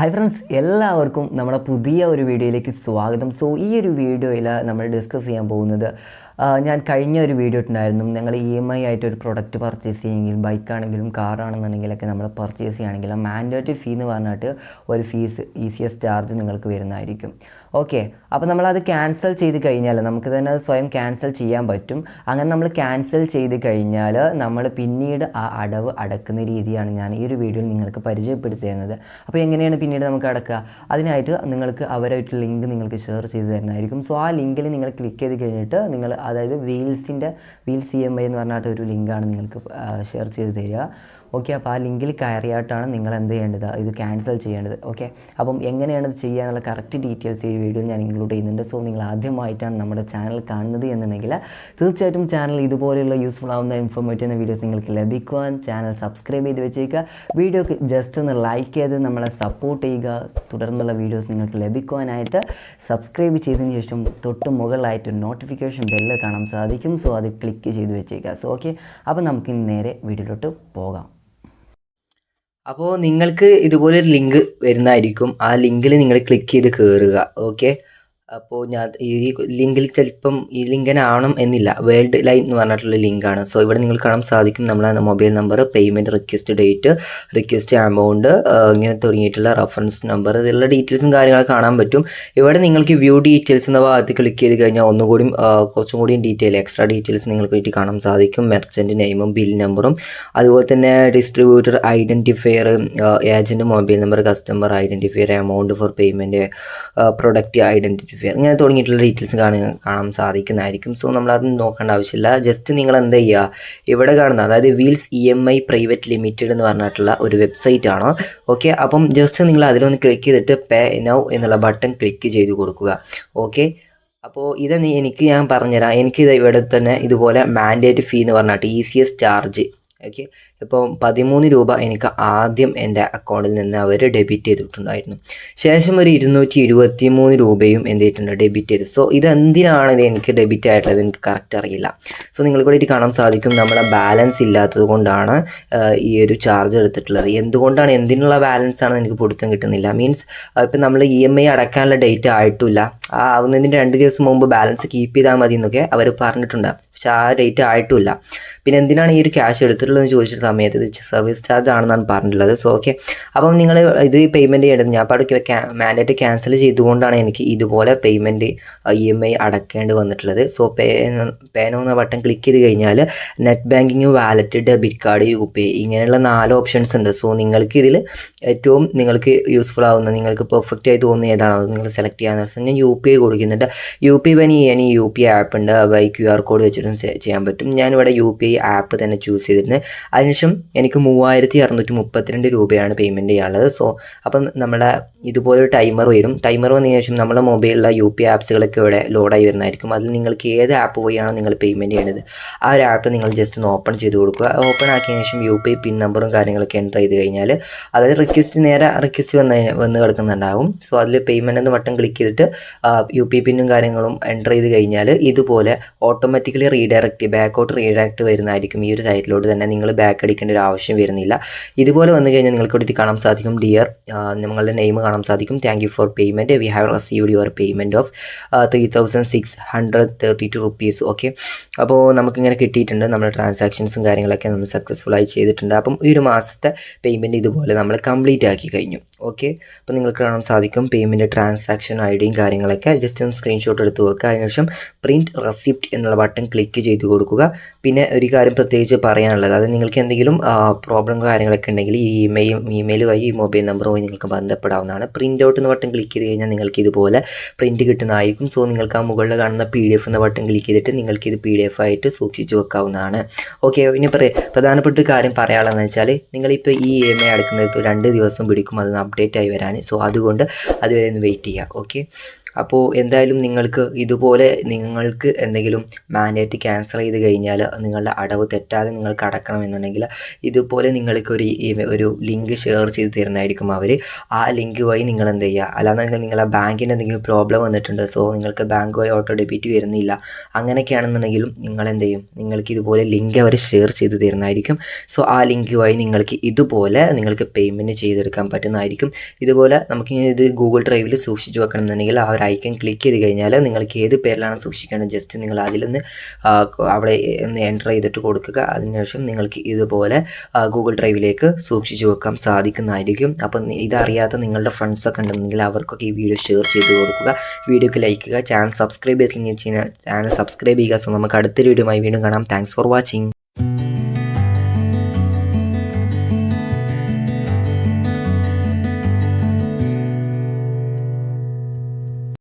Hi friends, എല്ലാവർക്കും നമ്മുടെ പുതിയ ഒരു വീഡിയോയിലേക്ക് സ്വാഗതം. സോ ഈ ഒരു വീഡിയോയിൽ നമ്മൾ ഡിസ്കസ് ചെയ്യാൻ പോകുന്നത്, ഞാൻ കഴിഞ്ഞ ഒരു വീഡിയോ ഇട്ടുണ്ടായിരുന്നു. ഞങ്ങൾ EMI ആയിട്ട് ഒരു പ്രൊഡക്റ്റ് പർച്ചേസ് ചെയ്യുമെങ്കിൽ, ബൈക്കാണെങ്കിലും കാറാണെന്നുണ്ടെങ്കിലൊക്കെ നമ്മൾ പർച്ചേസ് ചെയ്യുകയാണെങ്കിൽ മാൻഡേറ്ററി ഫീ എന്ന് പറഞ്ഞിട്ട് ഒരു ഫീസ് ECS ചാർജ് നിങ്ങൾക്ക് വരുന്നതായിരിക്കും. ഓക്കെ, അപ്പോൾ നമ്മളത് ക്യാൻസൽ ചെയ്ത് കഴിഞ്ഞാൽ നമുക്ക് തന്നെ അത് സ്വയം ക്യാൻസൽ ചെയ്യാൻ പറ്റും. അങ്ങനെ നമ്മൾ ക്യാൻസൽ ചെയ്ത് കഴിഞ്ഞാൽ നമ്മൾ പിന്നീട് ആ അടവ് അടക്കുന്ന രീതിയാണ് ഞാൻ ഈ ഒരു വീഡിയോയിൽ നിങ്ങൾക്ക് പരിചയപ്പെടുത്തി തരുന്നത്. അപ്പോൾ എങ്ങനെയാണ് പിന്നീട് നമുക്ക് അടക്കുക? അതിനായിട്ട് നിങ്ങൾക്ക് അവരായിട്ട് ലിങ്ക് നിങ്ങൾക്ക് ഷെയർ ചെയ്ത് തരുന്നതായിരിക്കും. സോ ആ ലിങ്കിൽ നിങ്ങൾ ക്ലിക്ക് ചെയ്ത് കഴിഞ്ഞിട്ട് നിങ്ങൾ, അതായത് വീൽസ് EMI എന്ന് പറഞ്ഞിട്ട് ഒരു ലിങ്കാണ് നിങ്ങൾക്ക് ഷെയർ ചെയ്ത് തരിക. ഓക്കെ, അപ്പോൾ ആ ലിങ്കിൽ കയറിയായിട്ടാണ് നിങ്ങൾ എന്ത് ചെയ്യേണ്ടത്, ഇത് ക്യാൻസൽ ചെയ്യേണ്ടത്. ഓക്കെ, അപ്പം എങ്ങനെയാണ് ഇത് ചെയ്യുക എന്നുള്ള കറക്റ്റ് ഡീറ്റെയിൽസ് ഈ വീഡിയോ ഞാൻ ഇൻക്ലൂഡ് ചെയ്യുന്നുണ്ട്. സോ നിങ്ങൾ ആദ്യമായിട്ടാണ് നമ്മുടെ ചാനൽ കാണുന്നത് എന്നുണ്ടെങ്കിൽ തീർച്ചയായിട്ടും ചാനൽ ഇതുപോലെയുള്ള യൂസ്ഫുൾ ആവുന്ന ഇൻഫോർമേറ്റീവ് വീഡിയോസ് നിങ്ങൾക്ക് ലഭിക്കുവാൻ ചാനൽ സബ്സ്ക്രൈബ് ചെയ്ത് വെച്ചേക്കുക. വീഡിയോക്ക് ജസ്റ്റ് ഒന്ന് ലൈക്ക് ചെയ്ത് നമ്മളെ സപ്പോർട്ട് ചെയ്യുക. തുടർന്നുള്ള വീഡിയോസ് നിങ്ങൾക്ക് ലഭിക്കുവാനായിട്ട് സബ്സ്ക്രൈബ് ചെയ്തതിന് ശേഷം തൊട്ട് മുകളിലായിട്ട് നോട്ടിഫിക്കേഷൻ ബെല്ല് കാണാൻ സാധിക്കും. സോ അത് ക്ലിക്ക് ചെയ്ത് വെച്ചേക്കുക. സോ ഓക്കെ, അപ്പോൾ നമുക്ക് നേരെ വീഡിയോയിലോട്ട് പോകാം. അപ്പോൾ നിങ്ങൾക്ക് ഇതുപോലൊരു ലിങ്ക് വരുന്നതായിരിക്കും. ആ ലിങ്കിൽ നിങ്ങൾ ക്ലിക്ക് ചെയ്ത് കയറുക. ഓക്കെ, അപ്പോൾ ഞാൻ ഈ ലിങ്കിൽ ചിലപ്പം ഈ ലിങ്കിന് ആവണം എന്നില്ല. വേൾഡ് ലൈൻ എന്ന് പറഞ്ഞിട്ടുള്ള ലിങ്കാണ്. സോ ഇവിടെ നിങ്ങൾ കാണാൻ സാധിക്കും നമ്മളെ mobile number, payment request date, request amount, ഇങ്ങനെ തുടങ്ങിയിട്ടുള്ള റെഫറൻസ് നമ്പർ, ഇതിലുള്ള ഡീറ്റെയിൽസും കാര്യങ്ങളൊക്കെ കാണാൻ പറ്റും. ഇവിടെ നിങ്ങൾക്ക് വ്യൂ ഡീറ്റെയിൽസ് എന്ന ഭാഗത്ത് ക്ലിക്ക് ചെയ്ത് കഴിഞ്ഞാൽ ഒന്നുകൂടി കുറച്ചും കൂടി എക്സ്ട്രാ ഡീറ്റെയിൽസ് നിങ്ങൾക്ക് വേണ്ടി കാണാൻ സാധിക്കും. മെർച്ചൻ്റ് നെയിമും ബിൽ നമ്പറും, അതുപോലെ തന്നെ distributor identifier, agent mobile number, customer identifier, amount for payment, product identifier, ഇങ്ങനെ തുടങ്ങിയിട്ടുള്ള ഡീറ്റെയിൽസ് കാണാൻ സാധിക്കുന്നതായിരിക്കും. സോ നമ്മളത് നോക്കേണ്ട ആവശ്യമില്ല. ജസ്റ്റ് നിങ്ങൾ എന്ത് ചെയ്യുക, ഇവിടെ കാണുന്ന, അതായത് വീൽസ് EMI പ്രൈവറ്റ് ലിമിറ്റഡ് എന്ന് പറഞ്ഞിട്ടുള്ള ഒരു വെബ്സൈറ്റ് ആണ്. ഓക്കെ, അപ്പം ജസ്റ്റ് നിങ്ങൾ അതിലൊന്ന് ക്ലിക്ക് ചെയ്തിട്ട് പേ നൗ എന്നുള്ള ബട്ടൺ ക്ലിക്ക് ചെയ്ത് കൊടുക്കുക. ഓക്കെ, അപ്പോൾ എനിക്ക് ഞാൻ പറഞ്ഞുതരാം. എനിക്കിത് ഇവിടെ തന്നെ ഇതുപോലെ മാൻഡേറ്റ് ഫീ എന്ന് പറഞ്ഞിട്ട് ECS ചാർജ്, ഓക്കെ, ഇപ്പം 13 രൂപ എനിക്ക് ആദ്യം എൻ്റെ അക്കൗണ്ടിൽ നിന്ന് അവർ ഡെബിറ്റ് ചെയ്തിട്ടുണ്ടായിരുന്നു. ശേഷം ഒരു 223 രൂപയും എന്ത് ചെയ്തിട്ടുണ്ട്, ഡെബിറ്റ് ചെയ്തു. സോ ഇതെന്തിനാണ് ഇത് എനിക്ക് ഡെബിറ്റ് ആയിട്ടുള്ളത് എനിക്ക് കറക്റ്റ് അറിയില്ല. സോ നിങ്ങൾക്ക് കൂടി കാണാൻ സാധിക്കും നമ്മളെ ബാലൻസ് ഇല്ലാത്തത് കൊണ്ടാണ് ഈ ഒരു ചാർജ് എടുത്തിട്ടുള്ളത്. എന്തുകൊണ്ടാണ്, എന്തിനുള്ള ബാലൻസ് ആണെന്ന് എനിക്ക് പിടുത്തം കിട്ടുന്നില്ല. മീൻസ് ഇപ്പം നമ്മൾ EMI അടയ്ക്കാനുള്ള ഡേറ്റ് ആയിട്ടില്ല, ആ ആവുന്നതിന് 2 ദിവസം മുമ്പ് ബാലൻസ് കീപ്പ് ചെയ്താൽ മതി എന്നൊക്കെ അവർ പറഞ്ഞിട്ടുണ്ട്. പക്ഷെ ആ ഡേറ്റ് ആയിട്ടുമില്ല. പിന്നെ എന്തിനാണ് ഈ ഒരു ക്യാഷ് എടുത്തിട്ടുള്ളതെന്ന് ചോദിച്ച സമയത്ത് ഇത് സർവീസ് ചാർജ് ആണെന്നാണ് പറഞ്ഞിട്ടുള്ളത്. സോ ഓക്കെ, അപ്പം നിങ്ങൾ ഇത് പേയ്മെൻറ്റ് ചെയ്യേണ്ടത്, ഞാൻ അപ്പോൾ മാൻഡേറ്റ് ക്യാൻസൽ ചെയ്തുകൊണ്ടാണ് എനിക്ക് ഇതുപോലെ പേയ്മെൻറ്റ് EMI അടക്കേണ്ടി വന്നിട്ടുള്ളത്. സോ പേനോ എന്ന ബട്ടൺ ക്ലിക്ക് ചെയ്ത് കഴിഞ്ഞാൽ net banking, wallet, debit card, UPI, ഇങ്ങനെയുള്ള 4 ഓപ്ഷൻസ് ഉണ്ട്. സോ നിങ്ങൾക്ക് ഇതിൽ ഏറ്റവും നിങ്ങൾക്ക് യൂസ്ഫുൾ ആവുന്ന, നിങ്ങൾക്ക് പെർഫെക്റ്റ് ആയി തോന്നുന്ന ഏതാണോ നിങ്ങൾ സെലക്ട് ചെയ്യാമെന്ന് വെച്ചാൽ ഞാൻ UPI കൊടുക്കുന്നുണ്ട്. UPI പനി UPI ആപ്പ് ഉണ്ട്, ബൈ QR കോഡ് വെച്ചിട്ട് ചെയ്യാൻ പറ്റും. ഞാനിവിടെ UPI ആപ്പ് തന്നെ ചൂസ് ചെയ്തിരുന്നത്. അതിനുശേഷം എനിക്ക് 3632 രൂപയാണ് പേയ്മെൻറ്റ് ചെയ്യാനുള്ളത്. സോ അപ്പം നമ്മളെ ഇതുപോലൊരു ടൈമർ വരും. ടൈമർ വന്നതിന് ശേഷം നമ്മുടെ മൊബൈലിലുള്ള UPI ആപ്സുകളൊക്കെ ഇവിടെ ലോഡായി വരുന്നതായിരിക്കും. അതിൽ നിങ്ങൾക്ക് ഏത് ആപ്പ് വഴിയാണോ നിങ്ങൾ പേയ്മെൻറ്റ് ചെയ്യേണ്ടത് ആ ഒരു ആപ്പ് നിങ്ങൾ ജസ്റ്റ് ഒന്ന് ഓപ്പൺ ചെയ്ത് കൊടുക്കുക. ഓപ്പൺ ആക്കിയതിന് ശേഷം UPI പിൻ നമ്പറും കാര്യങ്ങളൊക്കെ എൻ്റർ ചെയ്ത് കഴിഞ്ഞാൽ, അതായത് റിക്വസ്റ്റ് വന്ന് കിടക്കുന്നുണ്ടാകും. സോ അതിൽ പേയ്മെൻറ്റ് എന്ന ബട്ടൺ ക്ലിക്ക് ചെയ്തിട്ട് UPI പിന്നും കാര്യങ്ങളും എൻ്റർ ചെയ്ത് കഴിഞ്ഞാൽ ഇതുപോലെ ഓട്ടോമാറ്റിക്കലി ബാക്കോട്ട് റീഡയറക്റ്റ് വരുന്നതായിരിക്കും. ഈ ഒരു സൈറ്റിലോട്ട് തന്നെ നിങ്ങൾ ബാക്ക് അടിക്കേണ്ട ഒരു ആവശ്യം വരുന്നില്ല. ഇതുപോലെ വന്നു കഴിഞ്ഞാൽ നിങ്ങൾക്ക് വേണ്ടിയിട്ട് കാണാൻ സാധിക്കും ഡിയർ, നിങ്ങളുടെ നെയിം കാണാൻ സാധിക്കും. Thank you for payment, we have received your payment of 3632 rupees. Okay, അപ്പോൾ നമുക്കിങ്ങനെ കിട്ടിയിട്ടുണ്ട്. നമ്മുടെ ട്രാൻസാക്ഷൻസും കാര്യങ്ങളൊക്കെ നമ്മൾ സക്സസ്ഫുള്ളായി ചെയ്തിട്ടുണ്ട്. അപ്പം ഈ ഒരു മാസത്തെ പേയ്മെൻറ്റ് ഇതുപോലെ നമ്മൾ കംപ്ലീറ്റ് ആക്കി കഴിഞ്ഞു. ഓക്കെ, അപ്പോൾ നിങ്ങൾക്ക് കാണാൻ സാധിക്കും പേയ്മെൻറ്റ് ട്രാൻസാക്ഷൻ ഐഡിയും കാര്യങ്ങളൊക്കെ. ജസ്റ്റ് ഒന്ന് സ്ക്രീൻഷോട്ട് എടുത്ത് വെക്കുക. അതിനുശേഷം പ്രിൻറ്റ് റെസിപ്റ്റ് എന്നുള്ള ബട്ടൺ ക്ലിക്ക് ചെയ്ത് കൊടുക്കുക. പിന്നെ ഒരു കാര്യം പ്രത്യേകിച്ച് പറയാനുള്ളത്, അത് നിങ്ങൾക്ക് എന്തെങ്കിലും പ്രോബ്ലം കാര്യങ്ങളൊക്കെ ഉണ്ടെങ്കിൽ ഈ ഇമെയിൽ വഴി, ഈ മൊബൈൽ നമ്പർ വഴി നിങ്ങൾക്ക് ബന്ധപ്പെടാവുന്നതാണ്. പ്രിൻ്റ് ഔട്ട് എന്ന ബട്ടൺ ക്ലിക്ക് ചെയ്ത് കഴിഞ്ഞാൽ നിങ്ങൾക്ക് ഇതുപോലെ പ്രിൻറ്റ് കിട്ടുന്നതായിരിക്കും. സോ നിങ്ങൾക്ക് ആ മുകളിൽ കാണുന്ന PDF എന്ന ബട്ടൺ ക്ലിക്ക് ചെയ്തിട്ട് നിങ്ങൾക്ക് ഇത് PDF ആയിട്ട് സൂക്ഷിച്ച് വെക്കാവുന്നതാണ്. ഓക്കെ, ഇനി പ്രധാനപ്പെട്ട ഒരു കാര്യം പറയാനുള്ളതെന്ന് വെച്ചാൽ, നിങ്ങളിപ്പോൾ ഈ EMI അടക്കുന്നത് ഇപ്പോൾ 2 ദിവസം പിടിക്കും അതൊന്ന് അപ്ഡേറ്റ് ആയി വരാൻ. സോ അതുകൊണ്ട് അതുവരെ ഒന്ന് വെയിറ്റ് ചെയ്യുക. ഓക്കെ, അപ്പോൾ എന്തായാലും നിങ്ങൾക്ക് എന്തെങ്കിലും മാൻഡേറ്റ് ക്യാൻസൽ ചെയ്ത് കഴിഞ്ഞാൽ നിങ്ങളുടെ അടവ് തെറ്റാതെ നിങ്ങൾക്ക് അടക്കണമെന്നുണ്ടെങ്കിൽ ഇതുപോലെ ഒരു ലിങ്ക് ഷെയർ ചെയ്ത് തരുന്നതായിരിക്കും അവർ. ആ ലിങ്ക് വഴി നിങ്ങൾ എന്ത് ചെയ്യുക, അല്ലാന്നുണ്ടെങ്കിൽ നിങ്ങളെ ബാങ്കിൻ്റെ എന്തെങ്കിലും പ്രോബ്ലം വന്നിട്ടുണ്ട്, സോ നിങ്ങൾക്ക് ബാങ്ക് വഴി ഓട്ടോ ഡെബിറ്റ് വരുന്നില്ല, അങ്ങനെയൊക്കെയാണെന്നുണ്ടെങ്കിലും നിങ്ങൾ എന്ത് ചെയ്യും, നിങ്ങൾക്ക് ഇതുപോലെ ലിങ്ക് അവർ ഷെയർ ചെയ്ത് തരുന്നതായിരിക്കും. സോ ആ ലിങ്ക് വഴി നിങ്ങൾക്ക് പേയ്മെൻറ്റ് ചെയ്തെടുക്കാൻ പറ്റുന്നതായിരിക്കും. ഇതുപോലെ ഇത് ഗൂഗിൾ ഡ്രൈവിൽ സൂക്ഷിച്ച് വെക്കണമെന്നുണ്ടെങ്കിൽ ആ ഒരു ഐക്കൺ ക്ലിക്ക് ചെയ്ത് കഴിഞ്ഞാൽ നിങ്ങൾക്ക് ഏത് പേരിലാണ് സൂക്ഷിക്കേണ്ടത് ജസ്റ്റ് നിങ്ങൾ അതിലൊന്ന് അവിടെ ഒന്ന് എൻ്റർ ചെയ്തിട്ട് കൊടുക്കുക. അതിനുശേഷം നിങ്ങൾക്ക് ഇതുപോലെ ഗൂഗിൾ ഡ്രൈവിലേക്ക് സൂക്ഷിച്ച് വെക്കാൻ സാധിക്കുന്നതായിരിക്കും. അപ്പം ഇതറിയാത്ത നിങ്ങളുടെ ഫ്രണ്ട്സൊക്കെ ഉണ്ടെന്നുണ്ടെങ്കിൽ അവർക്കൊക്കെ ഈ വീഡിയോ ഷെയർ ചെയ്ത് കൊടുക്കുക, വീഡിയോക്ക് ലൈക്ക് ചെയ്യുക, ചാനൽ സബ്സ്ക്രൈബ് ചെയ്തില്ലെങ്കിൽ ചാനൽ സബ്സ്ക്രൈബ് ചെയ്യുക. സോ നമുക്ക് അടുത്തൊരു വീഡിയോയുമായി വീണ്ടും കാണാം. Thanks for watching.